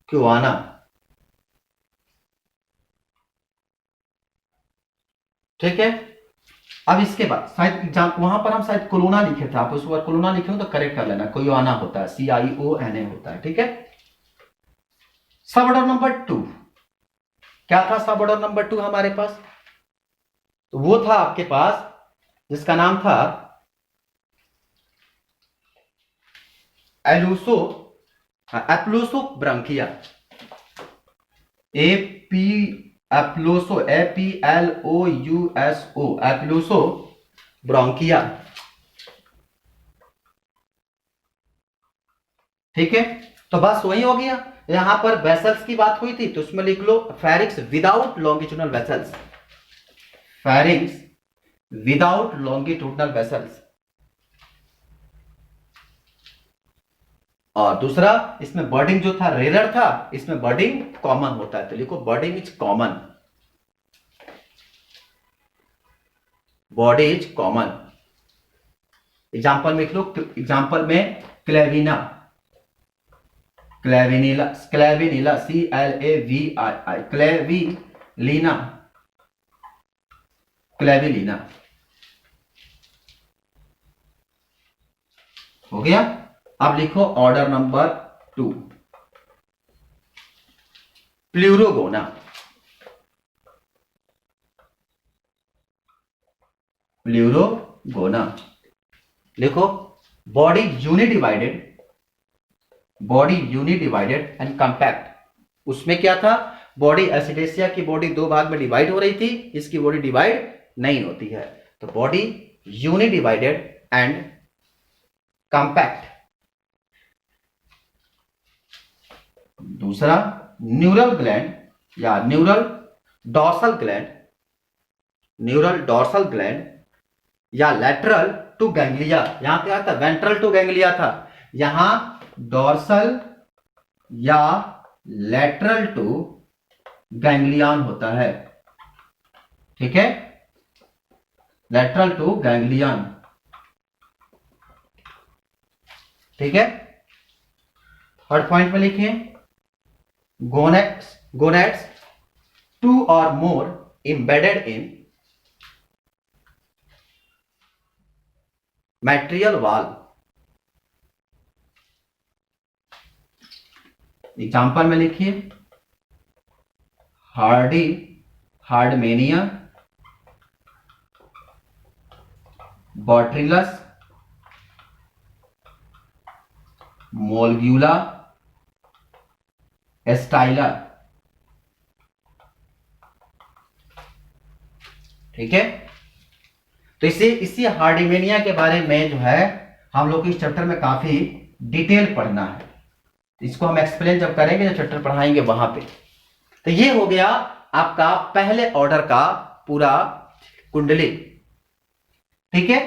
क्युआना। ठीक है, अब इसके बाद शायद एग्जाम वहां पर हम शायद कोलोना लिखे थे, आप उस बार कोलोना लिखे हो तो करेक्ट कर लेना, क्युआना होता है, CIONA होता है। ठीक है, सब ऑर्डर नंबर 2 क्या था, सब ऑर्डर नंबर 2 हमारे पास, तो वो था आपके पास जिसका नाम था एलूसो एप्लोसो ब्रांकिया, एप्लोसो APLOUSO, एप्लोसो ब्रांकिया। ठीक है, तो बस वही हो गया। यहां पर वेसल्स की बात हुई थी तो उसमें लिख लो pharynx without longitudinal vessels, pharynx without longitudinal vessels. और दूसरा इसमें बर्डिंग जो था रेयर था, इसमें बर्डिंग कॉमन होता है, तो लिखो budding is common, body is common. Example में लिख लो, एग्जाम्पल में क्लेविना, क्लेविनिला, क्लेविनिला CLAVII, क्लेविलीना, क्लेविलीना। हो गया, अब लिखो ऑर्डर नंबर 2, प्लूरोगोना, प्लूरोगोना। लिखो बॉडी यूनिडिवाइडेड, बॉडी यूनिडिवाइडेड एंड कंपैक्ट। उसमें क्या था, बॉडी एसिडेसिया की बॉडी दो भाग में डिवाइड हो रही थी, इसकी बॉडी डिवाइड नहीं होती है, तो बॉडी यूनिडिवाइडेड एंड कंपैक्ट। दूसरा न्यूरल ग्लैंड या neural dorsal gland, neural dorsal gland या लैटरल टू गैंग्लिया। यहां क्या था, वेंट्रल टू गैंग्लिया था, यहां डॉर्सल या लैटरल टू गैंग्लियन होता है। ठीक है, लैटरल टू गैंग्लियन। ठीक है, थर्ड पॉइंट में लिखिए gonads, two or more embedded in material wall. Example में लिखिए, हार्डमेनिया, बॉट्रिलस, मोलग्यूला, स्टाइलर। ठीक है, तो इसी हार्डमेनिया के बारे में जो है हम लोग इस चैप्टर में काफी डिटेल पढ़ना है। इसको हम एक्सप्लेन जब करेंगे, जब चैप्टर पढ़ाएंगे वहां पे। तो ये हो गया आपका पहले ऑर्डर का पूरा कुंडली। ठीक है,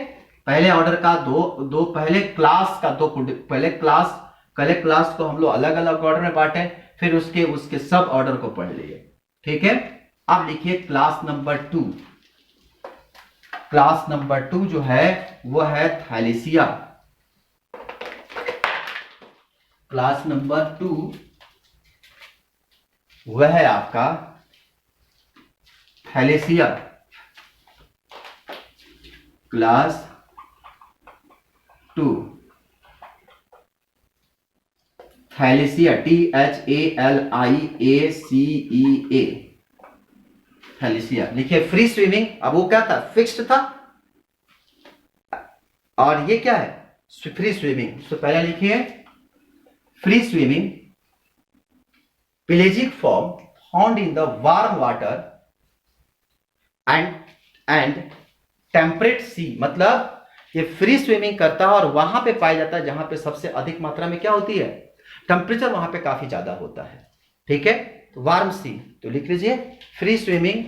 पहले ऑर्डर का दो पहले क्लास का दो कुंडली, पहले क्लास को हम लोग अलग अलग ऑर्डर में बांटे, फिर उसके सब ऑर्डर को पढ़ लिए। ठीक है, अब लिखिए क्लास नंबर 2। क्लास नंबर 2 जो है वो है थैलेसिया। क्लास नंबर 2 वह है आपका थैलेसिया। Class 2 थैलेसिया, THALIACEA, थैलेसिया। लिखिए फ्री स्विमिंग। अब वो क्या था, फिक्स्ड था, और ये क्या है, फ्री स्विमिंग। तो पहले लिखिए free swimming pelagic form found in the warm water and temperate sea। मतलब ये फ्री स्विमिंग करता है और वहां पे पाया जाता है जहां पे सबसे अधिक मात्रा में क्या होती है, टेम्परेचर वहां पे काफी ज्यादा होता है। ठीक है, तो वार्म सी, तो लिख लीजिए free swimming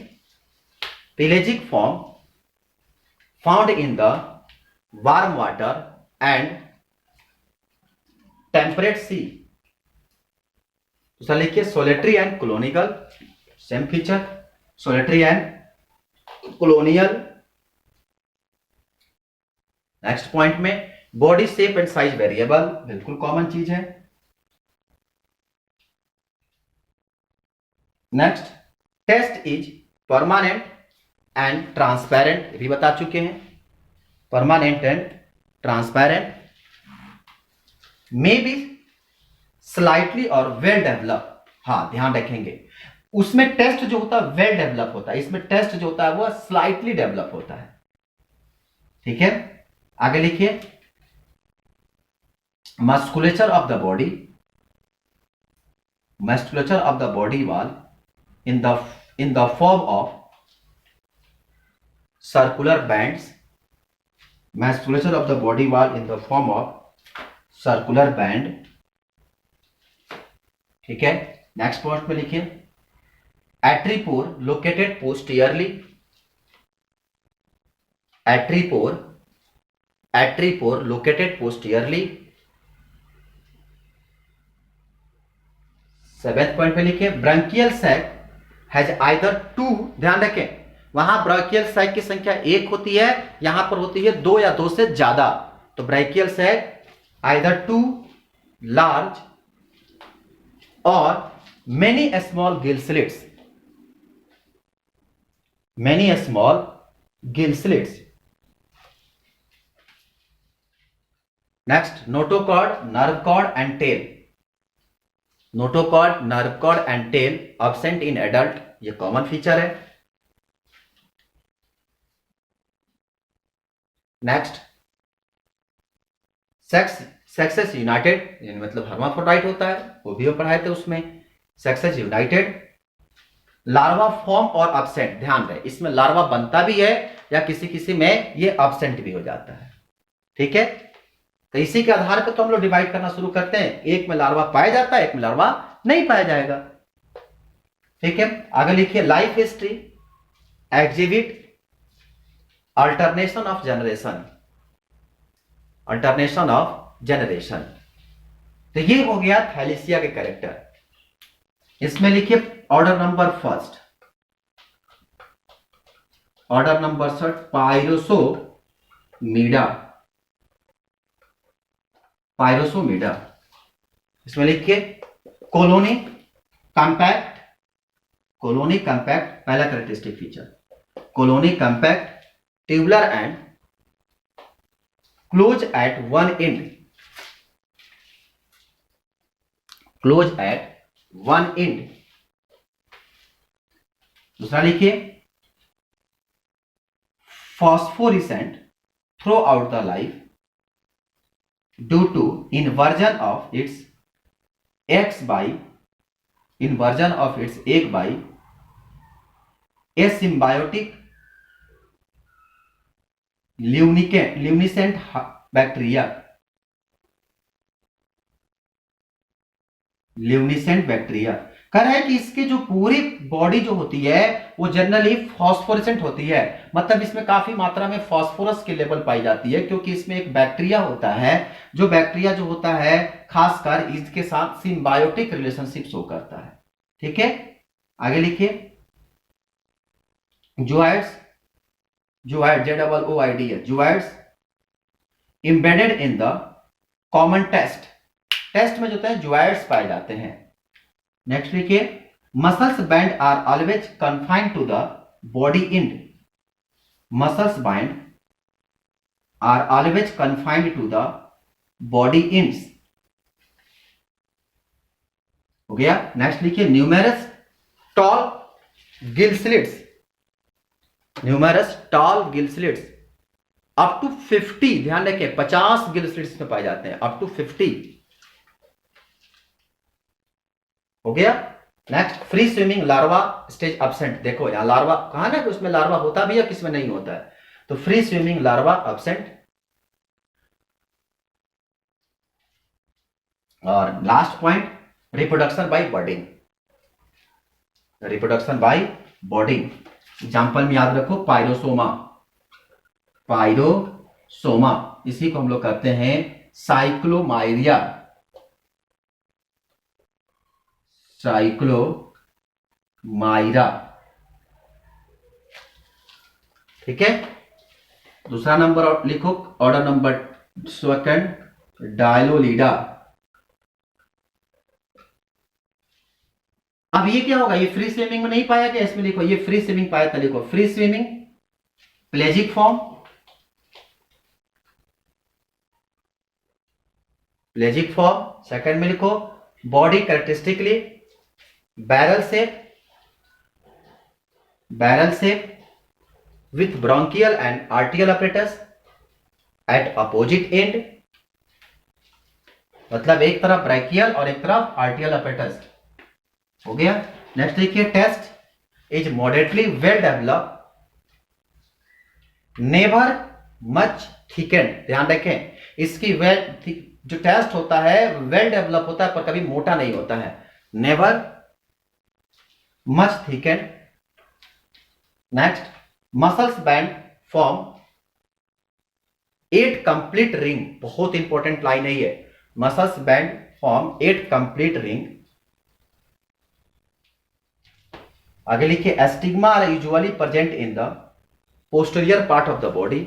pelagic form found in the warm water and temperate sea। दूसरा लिखिए solitary and colonial, same feature, solitary and colonial. Next point में body shape and size variable, बिल्कुल कॉमन चीज है। Next, test is permanent and transparent, भी बता चुके हैं, permanent and transparent, may be slightly और वेल डेवलप। हाँ, ध्यान रखेंगे उसमें टेस्ट जो होता है वेल डेवलप होता है, इसमें टेस्ट जो होता है वो स्लाइटली डेवलप होता है। ठीक है, आगे लिखिए musculature of the body, musculature of the body wall in the form of circular bands, musculature of the body wall in the form of circular band. ठीक है, नेक्स्ट पॉइंट में लिखिए atriopore located posteriorly, atriopore located posteriorly. Seventh point में लिखिए branchial sac has either two, ध्यान रखें वहां branchial sac की संख्या एक होती है, यहां पर होती है दो या दो से ज्यादा। तो branchial sac either two large और many small gill slits, many small gill slits। next, notochord, nerve cord and tail, notochord, nerve cord and tail absent in adult, ये कॉमन फीचर है। नेक्स्ट, सेक्सेस यूनाइटेड, मतलब hermaphrodite होता है, वो भी हम पढ़ाए थे उसमें, सेक्सेस यूनाइटेड। लार्वा फॉर्म और अब्सेंट, ध्यान रहे इसमें लार्वा बनता भी है या किसी किसी में ये अब्सेंट भी हो जाता है। ठीक है, तो इसी के आधार पर तो हम लोग डिवाइड करना शुरू करते हैं, एक में लार्वा पाया जाता है, एक में लार्वा नहीं पाया जाएगा। ठीक है, आगे लिखिए life history exhibit alternation of generation, alternation of generation. तो ये हो गया थैलेसिया के कैरेक्टर। इसमें लिखिए order number first, order number first pyrosomida, pyrosomida. इसमें लिखिए कॉलोनी कॉम्पैक्ट, कॉलोनी कॉम्पैक्ट पहला characteristic feature, colony compact, tubular and close at one end, close at one end. दूसरा लिखिए, phosphorescent throughout the life due to inversion of its egg by, inversion of its egg by a symbiotic luminescent bacteria, luminescent bacteria. कह रहा है कि इसके जो पूरी body जो होती है वो जनरली फॉस्फोरेसेंट होती है, मतलब इसमें काफी मात्रा में फास्फोरस के लेवल पाई जाती है, क्योंकि इसमें एक बैक्टीरिया होता है, जो बैक्टीरिया जो होता है खासकर इसके साथ सिम्बायोटिक रिलेशनशिप शो करता है। ठीक है, आगे लिखिए, जुआइड्स, जुआइड JOOID है, zooids embedded in the common test, test में जो होता है जुआइड्स पाए जाते हैं। नेक्स्ट लिखिए, muscles band are always confined to the body end, muscles band are always confined to the body ends, हो गया। नेक्स्ट लिखिए, numerous tall gill slits, numerous tall gill slits up to 50, ध्यान रखिए 50 गिल स्लिट्स में पाए जाते हैं, up to 50, हो गया। Next, free swimming larva stage absent, देखो यहां लार्वा कहा ना कि उसमें लार्वा होता भी है, किसमें नहीं होता है, तो फ्री स्विमिंग लार्वा एब्सेंट। और last point, reproduction by budding, reproduction by budding. Example में याद रखो, पायरोसोमा, पायरोसोमा, इसी को हम लोग कहते हैं साइक्लोमाइरिया, साइक्लोमाइरा। ठीक है, दूसरा नंबर लिखो, ऑर्डर नंबर सेकंड, डायलोलीडा। अब ये क्या होगा, ये फ्री स्विमिंग में नहीं पाया गया, इसमें लिखो ये फ्री स्विमिंग पाया था, लिखो free swimming, pelagic form, pelagic form. Second में लिखो body characteristically barrel shape, barrel shape with bronchial and arterial apparatus at opposite end, मतलब एक तरफ ब्रैकियल और एक तरफ आर्टियल apparatus, हो गया। नेक्स्ट देखिए, test is moderately well develop, never much thickened, ध्यान रखें इसकी जो टेस्ट होता है वेल डेवलप होता है पर कभी मोटा नहीं होता है, never much thickened. Next, muscles band form 8 complete ring, बहुत इंपॉर्टेंट लाइन है ये, muscles band form 8 complete ring. आगे लिखिए, stigma are usually present in the posterior part of the body,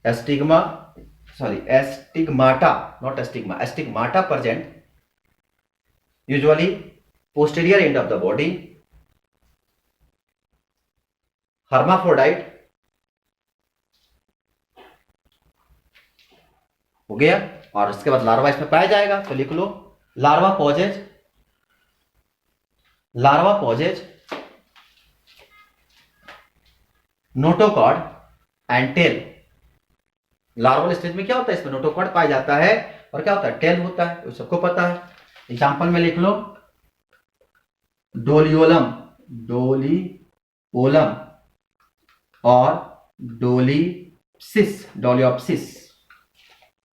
stigma, sorry stigmata, not stigma, stigmata present usually posterior end of the body. Hermaphrodite, हो गया। और इसके बाद larva इसमें पाया जाएगा, तो लिख लो larva possesses, larva possesses notochord and tail. Larval stage में क्या होता है, इसमें नोटोकॉर्ड पाया जाता है और क्या होता है, टेल होता है, तो सबको पता है। एग्जाम्पल में लिख लो डोलियोलम, डोलियोलम और डोलिप्सिस, डोलियोप्सिस,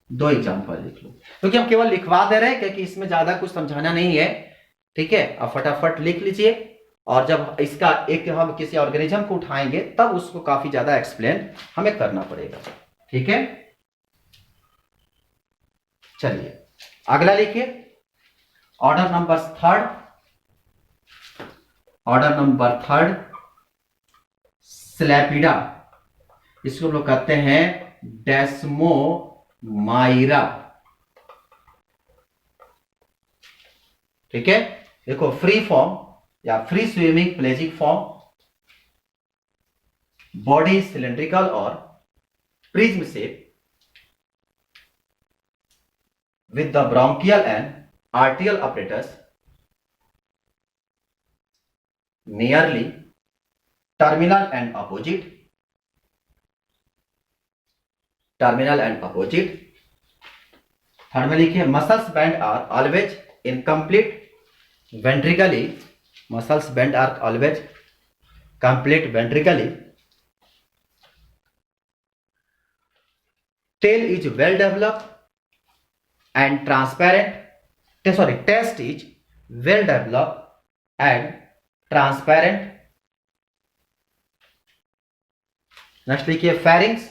दो एग्जाम्पल लिख लो, क्योंकि हम केवल लिखवा दे रहे हैं क्योंकि इसमें ज्यादा कुछ समझाना नहीं है। ठीक है, अब फटाफट लिख लीजिए, और जब इसका एक हम किसी ऑर्गेनिज्म को उठाएंगे तब उसको काफी ज्यादा एक्सप्लेन हमें करना पड़ेगा। ठीक है, चलिए अगला लिखिए, order number third, order number third salpida, इसको हम लोग कहते हैं डेस्मोमाइरा। ठीक है, देखो फ्री फॉर्म या free swimming pelagic form, body cylindrical और prism shape with the bronchial and arterial apparatus nearly terminal and opposite, terminal and opposite. Third में लिखिए muscles band are always incomplete ventrically, muscles band are always complete ventrically. Tail is well developed and transparent. Sorry, chest is well developed and transparent. Next लिखिए pharynx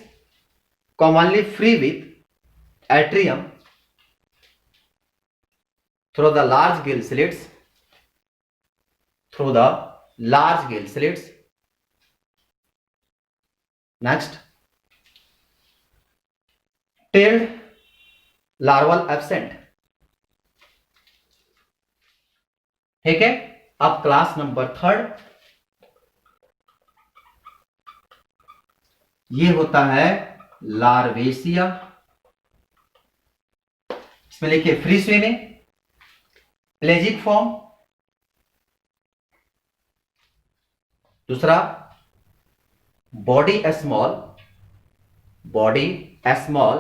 commonly free with atrium through the large gill slits. Through the large gill slits. Next, tailed larval absent. ठीक है, अब class number third, ये होता है लार्वेसिया। इसमें लिखिए free swimming, pelagic form, दूसरा body small, body small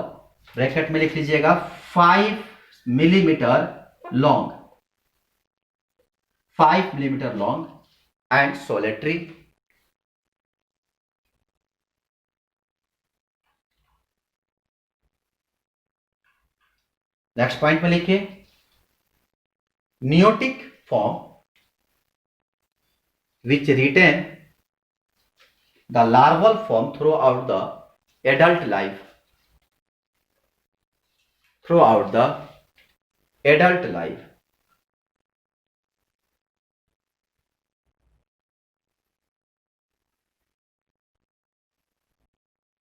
bracket में लिख लीजिएगा 5 millimetre long, 5 millimetre long and solitary. Next point में लिखिए नियोटिक form which retain the larval form throughout the adult life, throughout the adult life.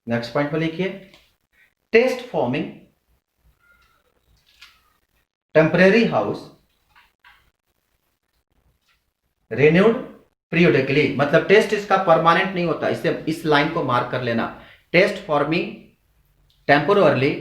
Next point में लिखिए test forming temporary house renewed periodically, मतलब test इसका permanent नहीं होता, इससे इस लाइन को मार्क कर लेना। Test forming temporally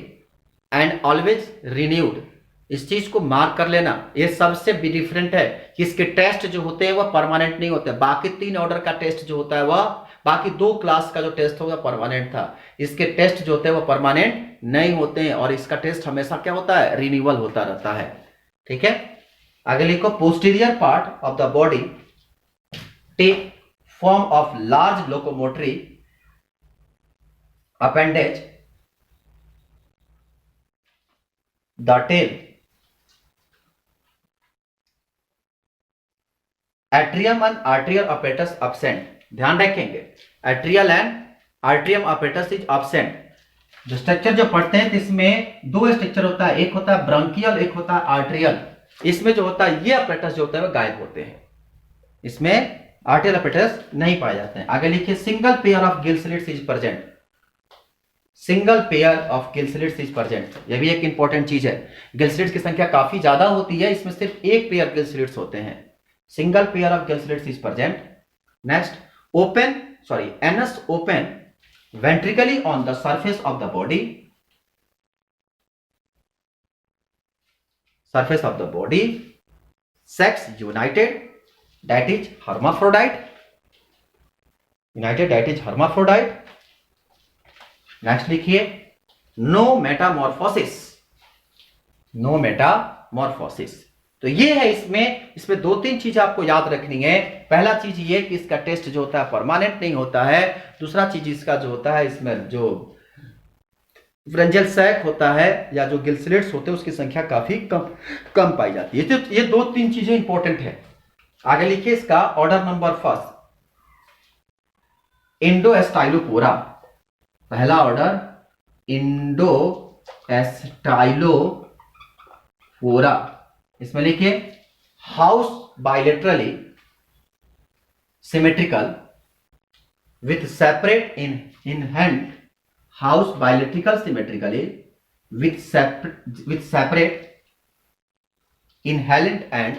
and always renewed, इस चीज को मार्क कर लेना। ये सबसे भी डिफरेंट है कि इसके टेस्ट जो होते हैं वह परमानेंट नहीं होते। बाकी 3 ऑर्डर का टेस्ट जो होता है वह, बाकी 2 क्लास का जो टेस्ट होगा परमानेंट था, इसके टेस्ट जो होते हैं वह परमानेंट नहीं होते हैं और इसका टेस्ट हमेशा क्या होता है, रिन्यूअल होता रहता है। ठीक है, आगे लिखो posterior part of the body take form of large locomotory appendage, the tail, atrium and arterial apparatus absent। ध्यान रखेंगे atrial and atrium apparatus is absent। जो स्ट्रक्चर जो पढ़ते हैं तो इसमें 2 स्ट्रक्चर होता है, एक होता है ब्रंकियल, एक होता है आर्टेरियल। इसमें जो होता है ये apparatus जो होता है वो गायब होते हैं, इसमें आर्टेरियल apparatus नहीं पाए जाते हैं। आगे लिखिए single pair of gill slits is present, single pair of gill slits is present, यह भी एक इंपॉर्टेंट चीज है। गिल स्लिट्स की संख्या काफी ज्यादा होती है, इसमें सिर्फ एक पेयर गिल स्लिट्स होते हैं। Single pair of gill slits is present. Next anus open ventrically on the surface of the body, surface of the body, sex united, that is hermaphrodite, united, that is hermaphrodite। Next लिखिए no Metamorphosis, no Metamorphosis. तो ये है इसमें 2-3 चीज आपको याद रखनी है। पहला चीज ये कि इसका टेस्ट जो होता है परमानेंट नहीं होता है। दूसरा चीज इसका जो होता है इसमें जो फ्रेंजियल सैक होता है या जो गिल स्लिट्स होते हैं उसकी संख्या काफी कम पाई जाती है। तो ये 2-3 चीजें इंपॉर्टेंट है। आगे लिखिए इसका ऑर्डर नंबर फर्स्ट इंडोस्टाइलोपोरा, पहला ऑर्डर इंडोस्टाइलोपोरा। इसमें लिखिए house bilaterally symmetrical with separate inhalent, house bilateral symmetrically with separate inhalent and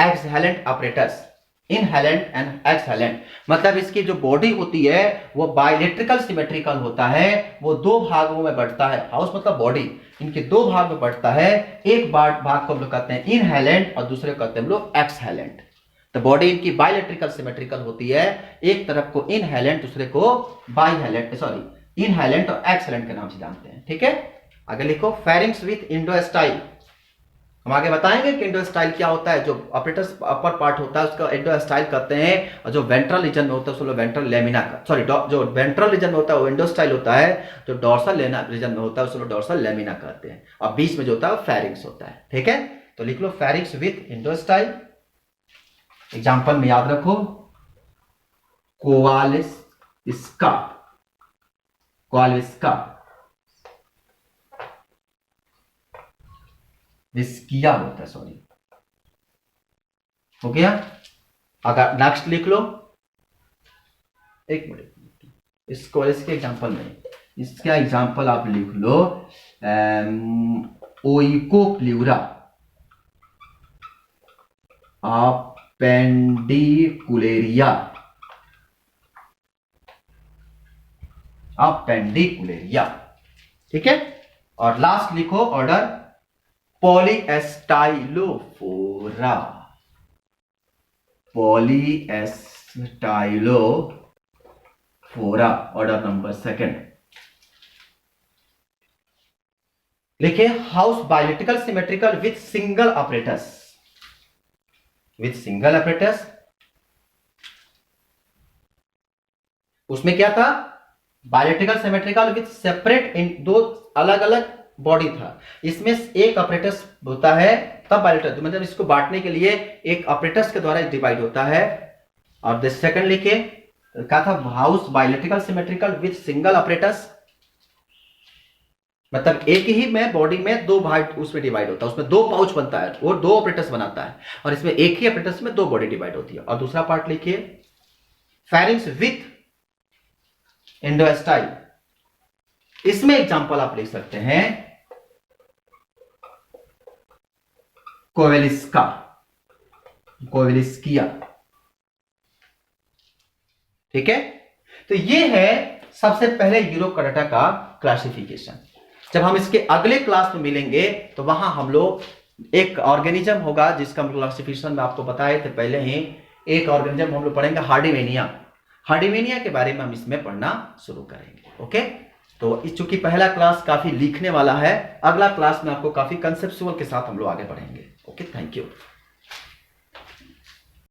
exhalent apparatus, inhalent and exhalent. मतलब इसकी जो बॉडी होती है वो बायलेट्रिकल सिमेट्रिकल होता है, वो दो भागों में बढ़ता है। हाउस मतलब बॉडी, इनके दो भाग में बढ़ता है। एक भाग को हम लोग कहते हैं इनहेलेंट और दूसरे को कहते हैं हम लोग एक्सहेलेंट। तो बॉडी इनकी बायलेट्रिकल सिमेट्रिकल होती है, एक तरफ को इनहेलेंट दूसरे को बायहेलेंट, सॉरी इनहेलेंट और एक्सहेलेंट के नाम से जानते हैं। ठीक है, आगे लिखो फेरिंग्स विथ इंडोस्टाइल। हम आगे बताएंगे कि इंडोस्टाइल क्या होता है। जो अपरेटस अपर पार्ट होता है उसका इंडोस्टाइल कहते हैं, और जो वेंट्रल रीजन में होता है उसको वेंट्रल लेमिना का, सॉरी जो वेंट्रल रीजन में होता है वो इंडोस्टाइल होता है, जो डोर्सल रीजन में होता है उसको डोर्सल लेमिना कहते हैं, और बीच में जो होता है वो फेरिंग्स होता है। ठीक है, तो लिख लो फेरिंग्स विथ इंडोस्टाइल। एग्जाम्पल में याद रखो कोवालिस्का, कोवालिस्का, विस्किया होता है, सॉरी, हो गया। अगर नेक्स्ट लिख लो, एक मिनट, इसको इसके एग्जांपल में, इसका एग्जांपल आप लिख लो ओइकोक्ल्यूरा अपेंडिकुलेरिया, अपेंडिकुलेरिया। ठीक है, और लास्ट लिखो order polystylophora, polystylophora, order number second. लिखिए house bilateral symmetrical with single apparatus, with single apparatus. उसमें क्या था, बायलेट्रिकल सिमेट्रिकल विथ सेपरेट, इन दो अलग अलग बॉडी था। इसमें एक ऑपरेटस होता है तब बायलेट्रिकल, मतलब इसको बांटने के लिए एक ऑपरेटस के द्वारा डिवाइड होता है। और द सेकंड लिखे क्या था, house bilateral symmetrical with single apparatus, मतलब एक ही में बॉडी में दो भाग उसमें डिवाइड होता है, उसमें दो पाउच बनता है, वो दो ऑपरेटस बनाता है, और इसमें एक ही ऑपरेटस में दो बॉडी डिवाइड होती है। और दूसरा पार्ट लिखिए फेरिंग्स विथ इंडोस्टाइल। इसमें एग्जांपल आप लिख सकते हैं कोवेलिस्का, कोवेलिस्किया। ठीक है, तो ये है सबसे पहले यूरोकार्डाटा का क्लासिफिकेशन। जब हम इसके अगले क्लास में मिलेंगे तो वहां हम लोग एक ऑर्गेनिज्म होगा जिसका क्लासिफिकेशन में आपको बताए थे पहले ही, एक ऑर्गेनिज्म हम लोग पढ़ेंगे हार्डीवेनिया। हार्डीवेनिया के बारे में हम इसमें पढ़ना शुरू करेंगे। ओके, तो इस चूंकि पहला क्लास काफी लिखने वाला है, अगला क्लास में आपको काफी कंसेप्चुअल के साथ हम लोग आगे बढ़ेंगे। Okay, thank you.